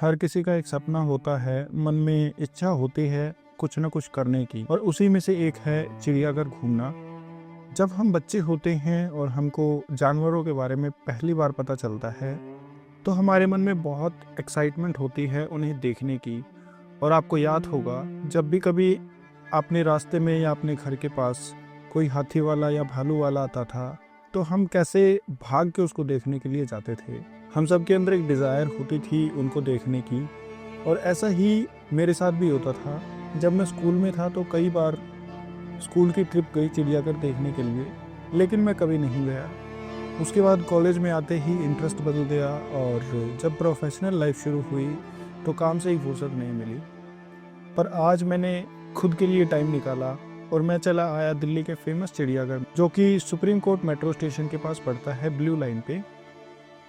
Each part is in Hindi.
हर किसी का एक सपना होता है, मन में इच्छा होती है कुछ न कुछ करने की, और उसी में से एक है चिड़ियाघर घूमना। जब हम बच्चे होते हैं और हमको जानवरों के बारे में पहली बार पता चलता है, तो हमारे मन में बहुत एक्साइटमेंट होती है उन्हें देखने की। और आपको याद होगा, जब भी कभी अपने रास्ते में या अपने घर के पास कोई हाथी वाला या भालू वाला आता था, तो हम कैसे भाग के उसको देखने के लिए जाते थे। हम सब के अंदर एक डिज़ायर होती थी उनको देखने की। और ऐसा ही मेरे साथ भी होता था। जब मैं स्कूल में था तो कई बार स्कूल की ट्रिप गई चिड़ियाघर देखने के लिए, लेकिन मैं कभी नहीं गया। उसके बाद कॉलेज में आते ही इंटरेस्ट बदल गया, और जब प्रोफेशनल लाइफ शुरू हुई तो काम से ही फुर्सत नहीं मिली। पर आज मैंने खुद के लिए टाइम निकाला और मैं चला आया दिल्ली के फेमस चिड़ियाघर, जो कि सुप्रीम कोर्ट मेट्रो स्टेशन के पास पड़ता है, ब्लू लाइन पे।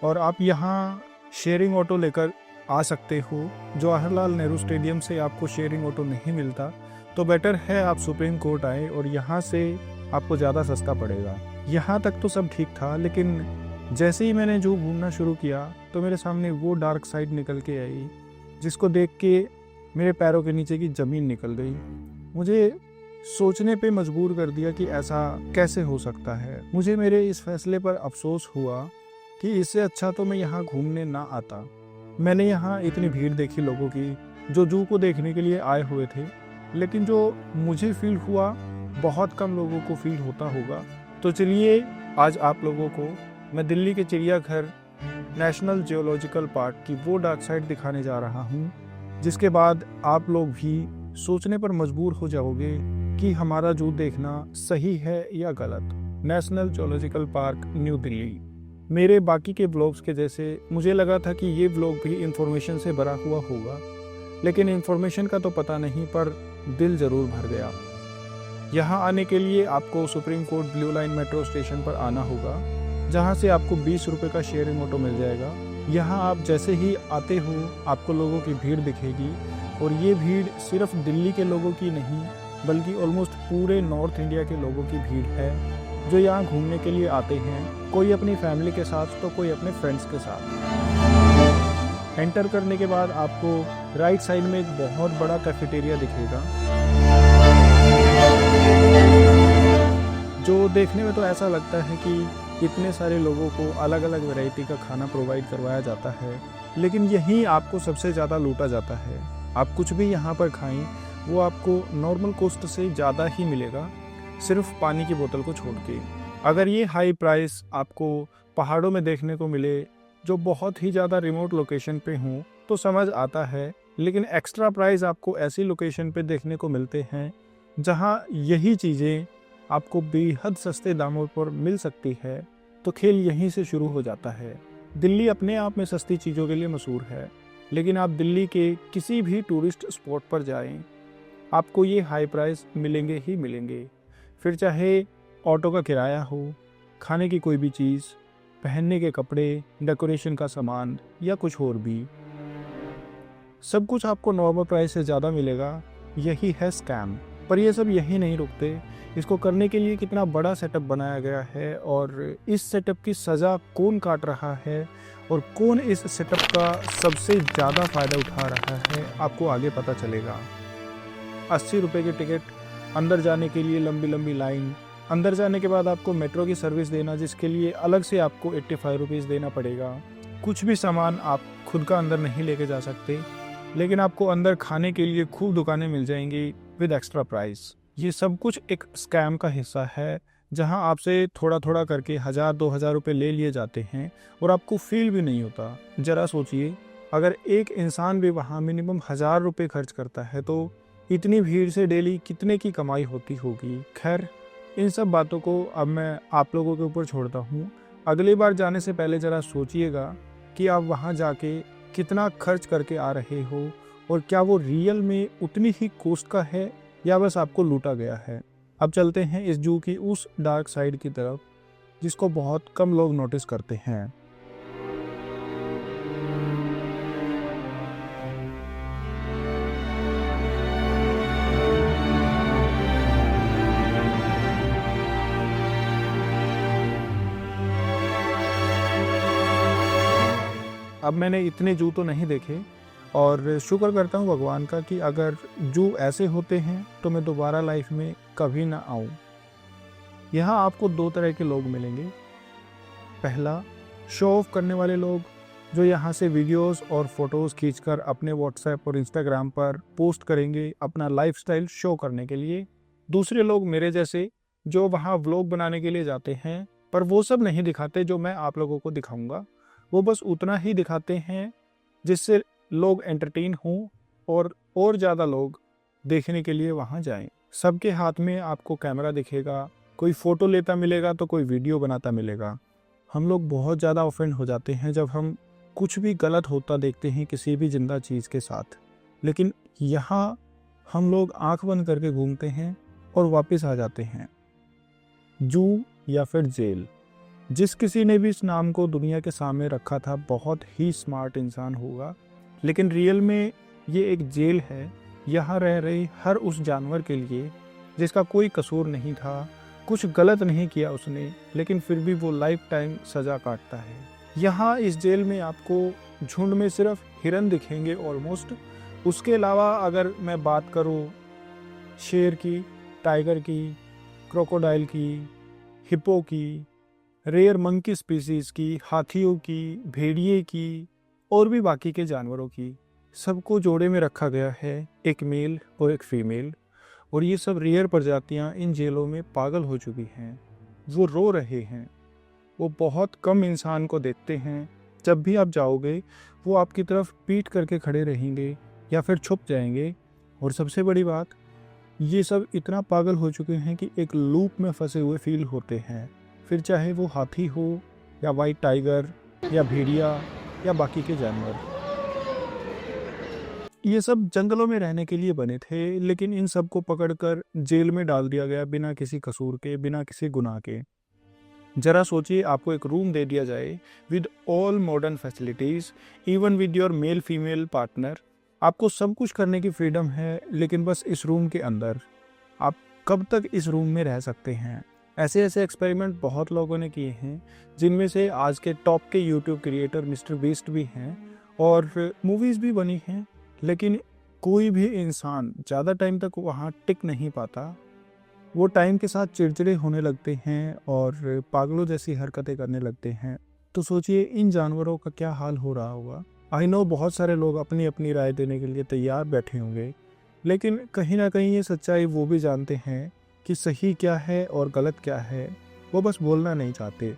और आप यहाँ शेयरिंग ऑटो लेकर आ सकते हो। जवाहरलाल नेहरू स्टेडियम से आपको शेयरिंग ऑटो नहीं मिलता, तो बेटर है आप सुप्रीम कोर्ट आए, और यहाँ से आपको ज़्यादा सस्ता पड़ेगा। यहाँ तक तो सब ठीक था, लेकिन जैसे ही मैंने जू घूमना शुरू किया तो मेरे सामने वो डार्क साइड निकल के आई, जिसको देख के मेरे पैरों के नीचे की ज़मीन निकल गई। मुझे सोचने पे मजबूर कर दिया कि ऐसा कैसे हो सकता है। मुझे मेरे इस फैसले पर अफसोस हुआ कि इससे अच्छा तो मैं यहाँ घूमने ना आता। मैंने यहाँ इतनी भीड़ देखी लोगों की जो जू को देखने के लिए आए हुए थे, लेकिन जो मुझे फील हुआ बहुत कम लोगों को फील होता होगा। तो चलिए आज आप लोगों को मैं दिल्ली के चिड़ियाघर नेशनल जियोलॉजिकल पार्क की वो डार्क साइड दिखाने जा रहा हूँ, जिसके बाद आप लोग भी सोचने पर मजबूर हो जाओगे कि हमारा जू देखना सही है या गलत। National geological park, new Delhi. मेरे बाकी के ब्लॉग्स के जैसे मुझे लगा था कि ये ब्लॉग भी इंफॉर्मेशन से भरा हुआ होगा, लेकिन इंफॉर्मेशन का तो पता नहीं, पर दिल ज़रूर भर गया। यहाँ आने के लिए आपको supreme court blue line metro station पर आना होगा, जहाँ से आपको 20 रुपये का शेयरिंग ऑटो मिल जाएगा। यहाँ आप जैसे ही आते हो आपको लोगों की भीड़ दिखेगी, और ये भीड़ सिर्फ दिल्ली के लोगों की नहीं, बल्कि ऑलमोस्ट पूरे नॉर्थ इंडिया के लोगों की भीड़ है जो यहाँ घूमने के लिए आते हैं। कोई अपनी फैमिली के साथ तो कोई अपने फ्रेंड्स के साथ। एंटर करने के बाद आपको राइट साइड में एक बहुत बड़ा कैफेटेरिया दिखेगा, जो देखने में तो ऐसा लगता है कि इतने सारे लोगों को अलग अलग वैरायटी का खाना प्रोवाइड करवाया जाता है, लेकिन यहीं आपको सबसे ज़्यादा लूटा जाता है। आप कुछ भी यहाँ पर खाएं, वो आपको नॉर्मल कॉस्ट से ज़्यादा ही मिलेगा, सिर्फ पानी की बोतल को छोड़ के। अगर ये हाई प्राइस आपको पहाड़ों में देखने को मिले, जो बहुत ही ज़्यादा रिमोट लोकेशन पे हों, तो समझ आता है, लेकिन एक्स्ट्रा प्राइस आपको ऐसी लोकेशन पे देखने को मिलते हैं जहाँ यही चीज़ें आपको बेहद सस्ते दामों पर मिल सकती है। तो खेल यहीं से शुरू हो जाता है। दिल्ली अपने आप में सस्ती चीज़ों के लिए मशहूर है, लेकिन आप दिल्ली के किसी भी टूरिस्ट स्पॉट पर जाएं, आपको ये हाई प्राइस मिलेंगे ही मिलेंगे। फिर चाहे ऑटो का किराया हो, खाने की कोई भी चीज़, पहनने के कपड़े, डेकोरेशन का सामान या कुछ और भी, सब कुछ आपको नॉर्मल प्राइस से ज़्यादा मिलेगा। यही है स्कैम। पर ये सब यही नहीं रुकते। इसको करने के लिए कितना बड़ा सेटअप बनाया गया है, और इस सेटअप की सज़ा कौन काट रहा है, और कौन इस सेटअप का सबसे ज़्यादा फ़ायदा उठा रहा है, आपको आगे पता चलेगा। 80 रुपये की टिकट, अंदर जाने के लिए लंबी लंबी लाइन, अंदर जाने के बाद आपको मेट्रो की सर्विस देना, जिसके लिए अलग से आपको 85 रुपीज़ देना पड़ेगा। कुछ भी सामान आप खुद का अंदर नहीं लेके जा सकते, लेकिन आपको अंदर खाने के लिए खूब दुकानें मिल जाएंगी विद एक्स्ट्रा प्राइस। ये सब कुछ एक स्कैम का हिस्सा है, जहां आपसे थोड़ा थोड़ा करके 1000-2000 रुपये ले लिए जाते हैं, और आपको फील भी नहीं होता। ज़रा सोचिए, अगर एक इंसान भी वहां मिनिमम 1000 रुपये खर्च करता है, तो इतनी भीड़ से डेली कितने की कमाई होती होगी। खैर, इन सब बातों को अब मैं आप लोगों के ऊपर छोड़ता हूँ। अगली बार जाने से पहले ज़रा सोचिएगा कि आप वहाँ जाके कितना खर्च करके आ रहे हो, और क्या वो रियल में उतनी ही कॉस्ट का है या बस आपको लूटा गया है। अब चलते हैं इस जू की उस डार्क साइड की तरफ, जिसको बहुत कम लोग नोटिस करते हैं। अब मैंने इतने जू तो नहीं देखे, और शुक्र करता हूँ भगवान का कि अगर जू ऐसे होते हैं तो मैं दोबारा लाइफ में कभी ना आऊँ। यहाँ आपको 2 तरह के लोग मिलेंगे। पहला, शो ऑफ करने वाले लोग जो यहाँ से वीडियोस और फोटोज़ खींचकर अपने व्हाट्सएप और इंस्टाग्राम पर पोस्ट करेंगे अपना लाइफस्टाइल शो करने के लिए। दूसरे लोग मेरे जैसे जो वहाँ व्लॉग बनाने के लिए जाते हैं, पर वो सब नहीं दिखाते जो मैं आप लोगों को दिखाऊंगा। वो बस उतना ही दिखाते हैं जिससे लोग एंटरटेन हों और ज़्यादा लोग देखने के लिए वहाँ जाएं। सबके हाथ में आपको कैमरा दिखेगा, कोई फ़ोटो लेता मिलेगा तो कोई वीडियो बनाता मिलेगा। हम लोग बहुत ज़्यादा ऑफेंड हो जाते हैं जब हम कुछ भी गलत होता देखते हैं किसी भी जिंदा चीज़ के साथ, लेकिन यहाँ हम लोग आंख बंद करके घूमते हैं और वापस आ जाते हैं। जू या फिर जेल, जिस किसी ने भी इस नाम को दुनिया के सामने रखा था बहुत ही स्मार्ट इंसान होगा, लेकिन रियल में ये एक जेल है। यहाँ रह रहे हर उस जानवर के लिए जिसका कोई कसूर नहीं था, कुछ गलत नहीं किया उसने, लेकिन फिर भी वो लाइफ टाइम सज़ा काटता है। यहाँ इस जेल में आपको झुंड में सिर्फ हिरन दिखेंगे ऑलमोस्ट। उसके अलावा अगर मैं बात करूँ शेर की, टाइगर की, क्रोकोडाइल की, हिप्पो की, रेयर मंकी स्पीसीज़ की, हाथियों की, भेड़िए की और भी बाकी के जानवरों की, सबको जोड़े में रखा गया है, एक मेल और एक फीमेल। और ये सब रेयर प्रजातियां इन जेलों में पागल हो चुकी हैं। वो रो रहे हैं, वो बहुत कम इंसान को देखते हैं। जब भी आप जाओगे वो आपकी तरफ पीठ करके खड़े रहेंगे या फिर छुप जाएंगे। और सबसे बड़ी बात, ये सब इतना पागल हो चुके हैं कि एक लूप में फंसे हुए फील होते हैं, फिर चाहे वो हाथी हो या वाइट टाइगर या भेड़िया या बाकी के जानवर। ये सब जंगलों में रहने के लिए बने थे, लेकिन इन सब को पकड़कर जेल में डाल दिया गया बिना किसी कसूर के, बिना किसी गुनाह के। जरा सोचिए, आपको एक रूम दे दिया जाए with all modern facilities, even with your male female partner. आपको सब कुछ करने की फ्रीडम है, लेकिन बस इस रूम के अंदर। आप कब तक इस रूम में रह सकते हैं? ऐसे ऐसे एक्सपेरिमेंट बहुत लोगों ने किए हैं, जिनमें से आज के टॉप के यूट्यूब क्रिएटर मिस्टर बीस्ट भी हैं और मूवीज़ भी बनी हैं, लेकिन कोई भी इंसान ज़्यादा टाइम तक वहाँ टिक नहीं पाता। वो टाइम के साथ चिड़चिड़े होने लगते हैं और पागलों जैसी हरकतें करने लगते हैं। तो सोचिए इन जानवरों का क्या हाल हो रहा होगा। आई नो बहुत सारे लोग अपनी अपनी राय देने के लिए तैयार बैठे होंगे, लेकिन कहीं ना कहीं ये सच्चाई वो भी जानते हैं कि सही क्या है और गलत क्या है, वो बस बोलना नहीं चाहते।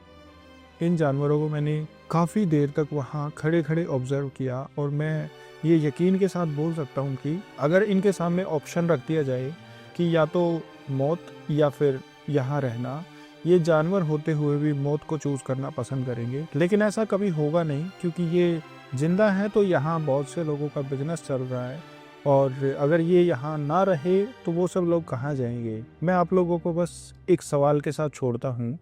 इन जानवरों को मैंने काफ़ी देर तक वहाँ खड़े खड़े ऑब्ज़र्व किया और मैं ये यकीन के साथ बोल सकता हूँ कि अगर इनके सामने ऑप्शन रख दिया जाए कि या तो मौत या फिर यहाँ रहना, ये जानवर होते हुए भी मौत को चूज़ करना पसंद करेंगे। लेकिन ऐसा कभी होगा नहीं, क्योंकि ये जिंदा है तो यहाँ बहुत से लोगों का बिजनेस चल रहा है, और अगर ये यहाँ ना रहे तो वो सब लोग कहाँ जाएंगे। मैं आप लोगों को बस एक सवाल के साथ छोड़ता हूँ,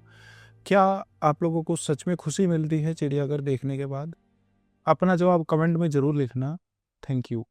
क्या आप लोगों को सच में खुशी मिलती है चिड़ियाघर देखने के बाद? अपना जवाब कमेंट में ज़रूर लिखना। Thank you.